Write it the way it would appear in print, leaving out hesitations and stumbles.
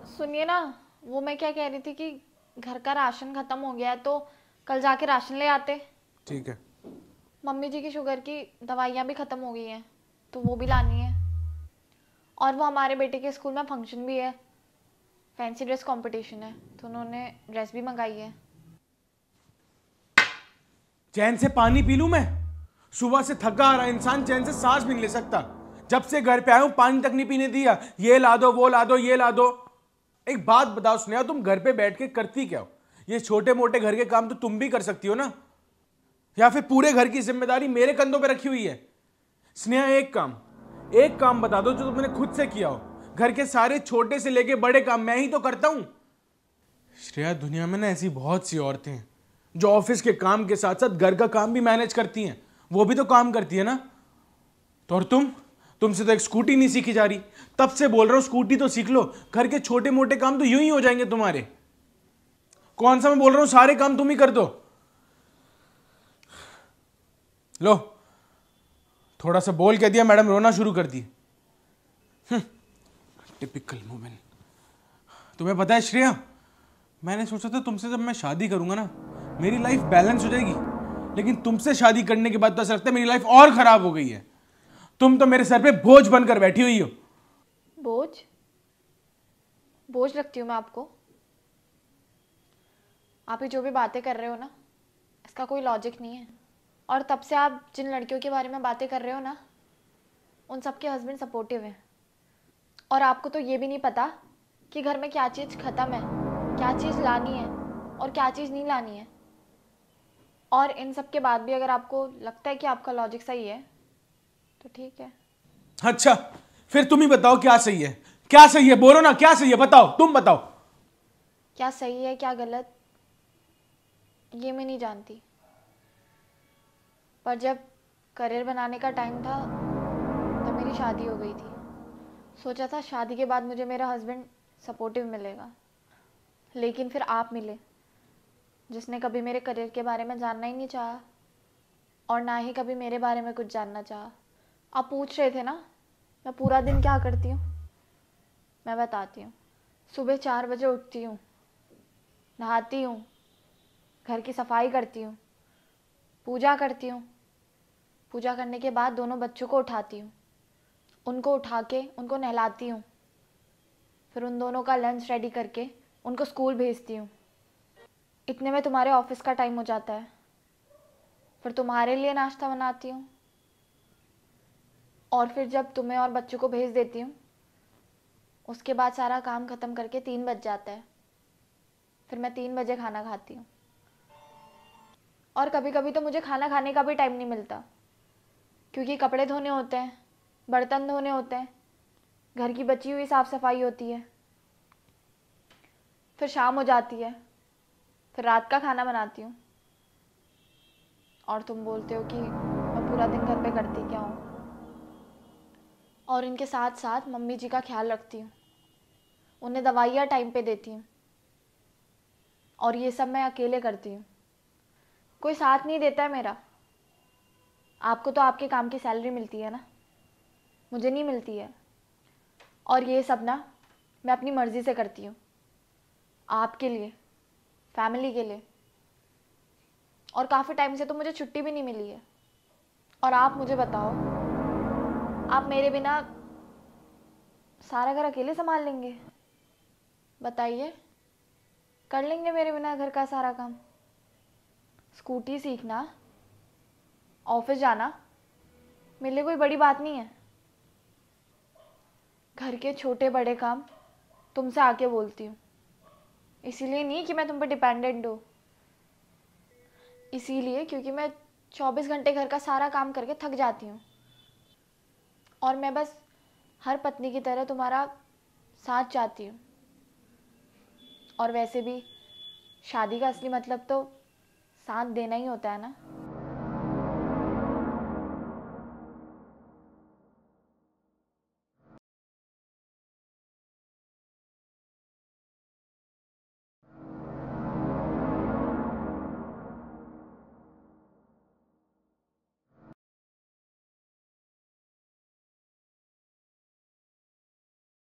सुनिए ना, वो मैं क्या कह रही थी कि घर का राशन खत्म हो गया है तो कल जाके राशन ले आते। ठीक है। मम्मी जी की शुगर की दवाइयाँ भी खत्म हो गई हैं तो वो भी लानी है। और वो हमारे बेटे के स्कूल में फंक्शन भी है, फैंसी ड्रेस कंपटीशन है, तो उन्होंने ड्रेस भी मंगाई है। चैन से पानी पी लूं मैं? सुबह से थका आ रहा इंसान चैन से सांस भी नहीं ले सकता। जब से घर पे आया हूं पानी तक नहीं पीने दिया। ये ला दो, वो ला दो, ये ला दो। एक बात बताओ स्नेहा, तुम घर पे बैठ के करती क्या हो? ये छोटे मोटे घर के काम तो तुम भी कर सकती हो ना, या फिर पूरे घर की जिम्मेदारी मेरे कंधों पे रखी हुई है? स्नेहा, एक काम बता दो जो तुमने खुद से किया हो। घर के सारे छोटे से लेके बड़े काम मैं ही तो करता हूं। श्रेया, दुनिया में ना ऐसी बहुत सी औरतें हैं जो ऑफिस के काम के साथ साथ घर का काम भी मैनेज करती हैं। वो भी तो काम करती है ना। तो और तुमसे तो एक स्कूटी नहीं सीखी जा रही। तब से बोल रहा हूं स्कूटी तो सीख लो। घर के छोटे मोटे काम तो यूं ही हो जाएंगे तुम्हारे। कौन सा मैं बोल रहा हूं सारे काम तुम ही कर दो। लो, थोड़ा सा बोल कह दिया, मैडम रोना शुरू कर दी। Typical women. तुम्हें पता है श्रेया, मैंने सोचा था तुमसे जब मैं शादी करूंगा ना मेरी लाइफ बैलेंस हो जाएगी, लेकिन तुमसे शादी करने के बाद तो ऐसा लगता है मेरी लाइफ और खराब हो गई है। तुम तो मेरे सर पे बोझ बनकर बैठी हुई हो। बोझ? बोझ लगती हूँ मैं आपको? आप ये जो भी बातें कर रहे हो ना, इसका कोई लॉजिक नहीं है। और तब से आप जिन लड़कियों के बारे में बातें कर रहे हो ना, उन सबके हस्बैंड सपोर्टिव हैं। और आपको तो ये भी नहीं पता कि घर में क्या चीज़ ख़त्म है, क्या चीज़ लानी है और क्या चीज़ नहीं लानी है। और इन सब के बाद भी अगर आपको लगता है कि आपका लॉजिक सही है तो ठीक है। अच्छा, फिर तुम ही बताओ क्या सही है? क्या सही है बोलो ना, क्या सही है बताओ, तुम बताओ। क्या सही है क्या गलत ये मैं नहीं जानती, पर जब करियर बनाने का टाइम था तब मेरी शादी हो गई थी। सोचा था शादी के बाद मुझे मेरा हस्बैंड सपोर्टिव मिलेगा, लेकिन फिर आप मिले जिसने कभी मेरे करियर के बारे में जानना ही नहीं चाहा और ना ही कभी मेरे बारे में कुछ जानना चाहा। आप पूछ रहे थे ना मैं पूरा दिन क्या करती हूँ, मैं बताती हूँ। सुबह 4 बजे उठती हूँ, नहाती हूँ, घर की सफाई करती हूँ, पूजा करती हूँ। पूजा करने के बाद दोनों बच्चों को उठाती हूँ, उनको उठा के उनको नहलाती हूँ, फिर उन दोनों का लंच रेडी करके उनको स्कूल भेजती हूँ। इतने में तुम्हारे ऑफिस का टाइम हो जाता है, फिर तुम्हारे लिए नाश्ता बनाती हूँ और फिर जब तुम्हें और बच्चों को भेज देती हूँ उसके बाद सारा काम ख़त्म करके 3 बज जाता है। फिर मैं 3 बजे खाना खाती हूँ। और कभी कभी तो मुझे खाना खाने का भी टाइम नहीं मिलता, क्योंकि कपड़े धोने होते हैं, बर्तन धोने होते हैं, घर की बची हुई साफ़ सफाई होती है। फिर शाम हो जाती है, फिर रात का खाना बनाती हूँ। और तुम बोलते हो कि मैं पूरा दिन घर पे करती क्या हूँ। और इनके साथ साथ मम्मी जी का ख्याल रखती हूँ, उन्हें दवाइयाँ टाइम पे देती हूँ। और ये सब मैं अकेले करती हूँ, कोई साथ नहीं देता है मेरा। आपको तो आपके काम की सैलरी मिलती है ना, मुझे नहीं मिलती है। और ये सब ना मैं अपनी मर्ज़ी से करती हूँ, आपके लिए, फैमिली के लिए। और काफ़ी टाइम से तो मुझे छुट्टी भी नहीं मिली है। और आप मुझे बताओ, आप मेरे बिना सारा घर अकेले संभाल लेंगे? बताइए, कर लेंगे मेरे बिना घर का सारा काम? स्कूटी सीखना, ऑफिस जाना मेरे लिए कोई बड़ी बात नहीं है। घर के छोटे बड़े काम तुमसे आके बोलती हूँ, इसीलिए नहीं कि मैं तुम पर डिपेंडेंट हूँ, इसीलिए क्योंकि मैं 24 घंटे घर का सारा काम करके थक जाती हूँ। और मैं बस हर पत्नी की तरह तुम्हारा साथ चाहती हूँ। और वैसे भी शादी का असली मतलब तो साथ देना ही होता है ना।